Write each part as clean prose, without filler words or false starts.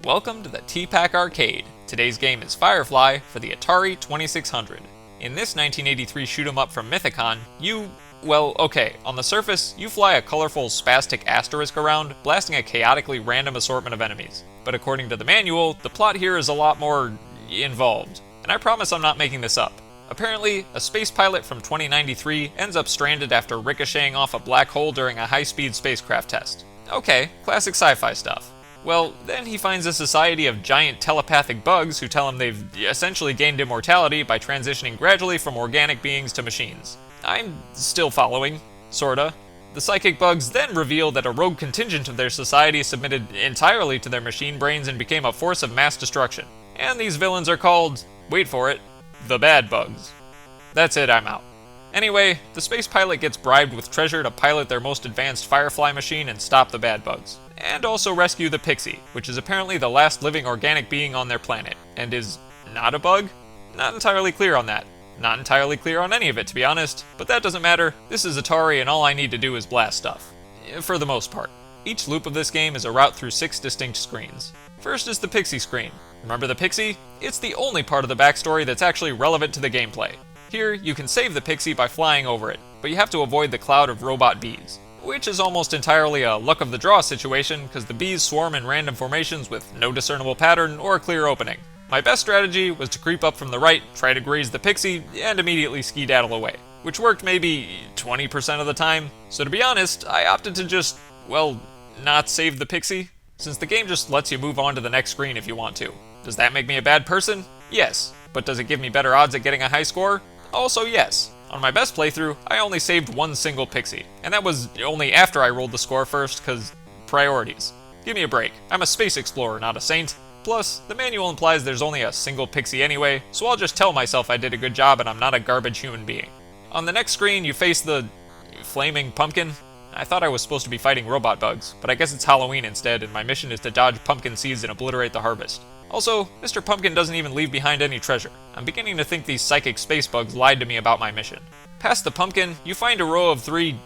Welcome to the T-Pac Arcade. Today's game is Firefly for the Atari 2600. In this 1983 shoot-'em-up from Mythicon, on the surface, you fly a colorful spastic asterisk around, blasting a chaotically random assortment of enemies. But according to the manual, the plot here is a lot more involved. And I promise I'm not making this up. Apparently, a space pilot from 2093 ends up stranded after ricocheting off a black hole during a high-speed spacecraft test. Okay, classic sci-fi stuff. Well, then he finds a society of giant telepathic bugs who tell him they've essentially gained immortality by transitioning gradually from organic beings to machines. I'm still following, sorta. The psychic bugs then reveal that a rogue contingent of their society submitted entirely to their machine brains and became a force of mass destruction. And these villains are called, wait for it, the bad bugs. That's it, I'm out. Anyway, the space pilot gets bribed with treasure to pilot their most advanced Firefly machine and stop the bad bugs. And also rescue the Pixie, which is apparently the last living organic being on their planet, and is not a bug? Not entirely clear on that. Not entirely clear on any of it, to be honest, but that doesn't matter. This is Atari and all I need to do is blast stuff. For the most part. Each loop of this game is a route through 6 distinct screens. First is the Pixie screen. Remember the Pixie? It's the only part of the backstory that's actually relevant to the gameplay. Here, you can save the Pixie by flying over it, but you have to avoid the cloud of robot bees, which is almost entirely a luck of the draw situation because the bees swarm in random formations with no discernible pattern or clear opening. My best strategy was to creep up from the right, try to graze the Pixie, and immediately skedaddle away, which worked maybe 20% of the time, so to be honest, I opted to just, not save the Pixie, since the game just lets you move on to the next screen if you want to. Does that make me a bad person? Yes. But does it give me better odds at getting a high score? Also yes. On my best playthrough, I only saved one single Pixie, and that was only after I rolled the score first, cause priorities. Give me a break. I'm a space explorer, not a saint. Plus, the manual implies there's only a single Pixie anyway, so I'll just tell myself I did a good job and I'm not a garbage human being. On the next screen, you face the flaming pumpkin. I thought I was supposed to be fighting robot bugs, but I guess it's Halloween instead, and my mission is to dodge pumpkin seeds and obliterate the harvest. Also, Mr. Pumpkin doesn't even leave behind any treasure. I'm beginning to think these psychic space bugs lied to me about my mission. Past the pumpkin, you find a row of 3,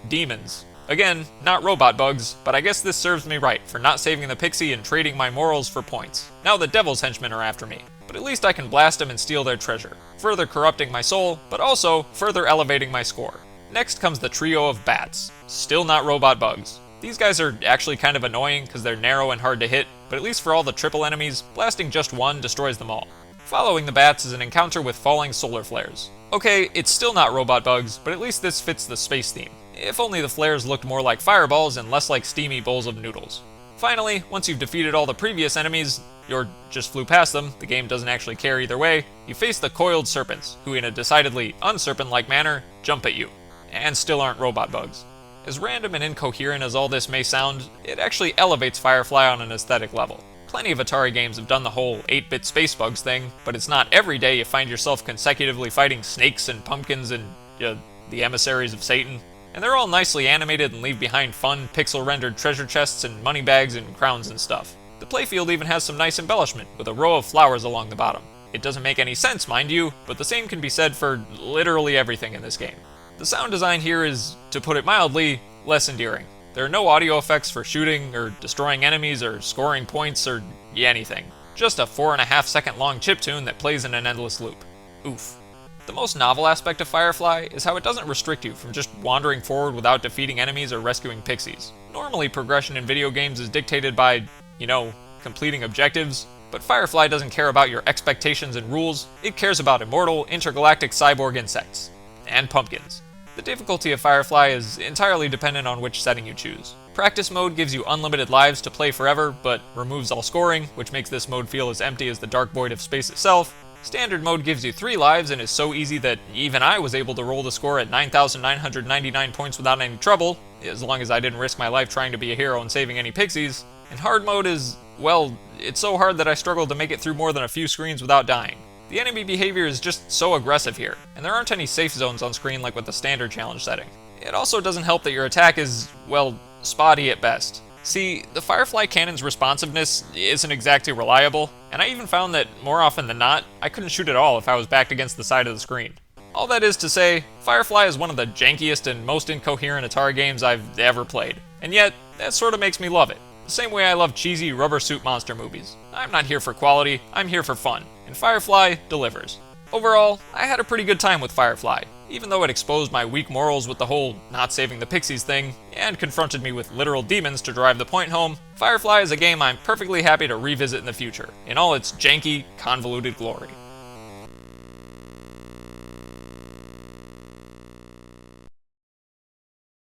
demons. Again, not robot bugs, but I guess this serves me right for not saving the Pixie and trading my morals for points. Now the Devil's henchmen are after me, but at least I can blast them and steal their treasure, further corrupting my soul, but also further elevating my score. Next comes the trio of bats. Still not robot bugs. These guys are actually kind of annoying because they're narrow and hard to hit, but at least for all the triple enemies, blasting just one destroys them all. Following the bats is an encounter with falling solar flares. Okay, it's still not robot bugs, but at least this fits the space theme. If only the flares looked more like fireballs and less like steamy bowls of noodles. Finally, once you've defeated all the previous enemies, or just flew past them, the game doesn't actually care either way, you face the coiled serpents, who in a decidedly unserpent-like manner, jump at you. And still aren't robot bugs. As random and incoherent as all this may sound, it actually elevates Firefly on an aesthetic level. Plenty of Atari games have done the whole 8-bit space bugs thing, but it's not every day you find yourself consecutively fighting snakes and pumpkins and, the emissaries of Satan. And they're all nicely animated and leave behind fun, pixel-rendered treasure chests and money bags and crowns and stuff. The playfield even has some nice embellishment, with a row of flowers along the bottom. It doesn't make any sense, mind you, but the same can be said for literally everything in this game. The sound design here is, to put it mildly, less endearing. There are no audio effects for shooting, or destroying enemies, or scoring points, or anything. Just a 4.5-second long chiptune that plays in an endless loop. Oof. The most novel aspect of Firefly is how it doesn't restrict you from just wandering forward without defeating enemies or rescuing pixies. Normally, progression in video games is dictated by, completing objectives, but Firefly doesn't care about your expectations and rules, it cares about immortal, intergalactic cyborg insects. And pumpkins. The difficulty of Firefly is entirely dependent on which setting you choose. Practice mode gives you unlimited lives to play forever, but removes all scoring, which makes this mode feel as empty as the dark void of space itself. Standard mode gives you 3 lives and is so easy that even I was able to roll the score at 9,999 points without any trouble, as long as I didn't risk my life trying to be a hero and saving any pixies. And hard mode is, it's so hard that I struggled to make it through more than a few screens without dying. The enemy behavior is just so aggressive here, and there aren't any safe zones on screen like with the standard challenge setting. It also doesn't help that your attack is, spotty at best. See, the Firefly cannon's responsiveness isn't exactly reliable, and I even found that, more often than not, I couldn't shoot at all if I was backed against the side of the screen. All that is to say, Firefly is one of the jankiest and most incoherent Atari games I've ever played, and yet, that sort of makes me love it. The same way I love cheesy rubber suit monster movies. I'm not here for quality, I'm here for fun, and Firefly delivers. Overall, I had a pretty good time with Firefly, even though it exposed my weak morals with the whole not saving the pixies thing, and confronted me with literal demons to drive the point home. Firefly is a game I'm perfectly happy to revisit in the future, in all its janky, convoluted glory.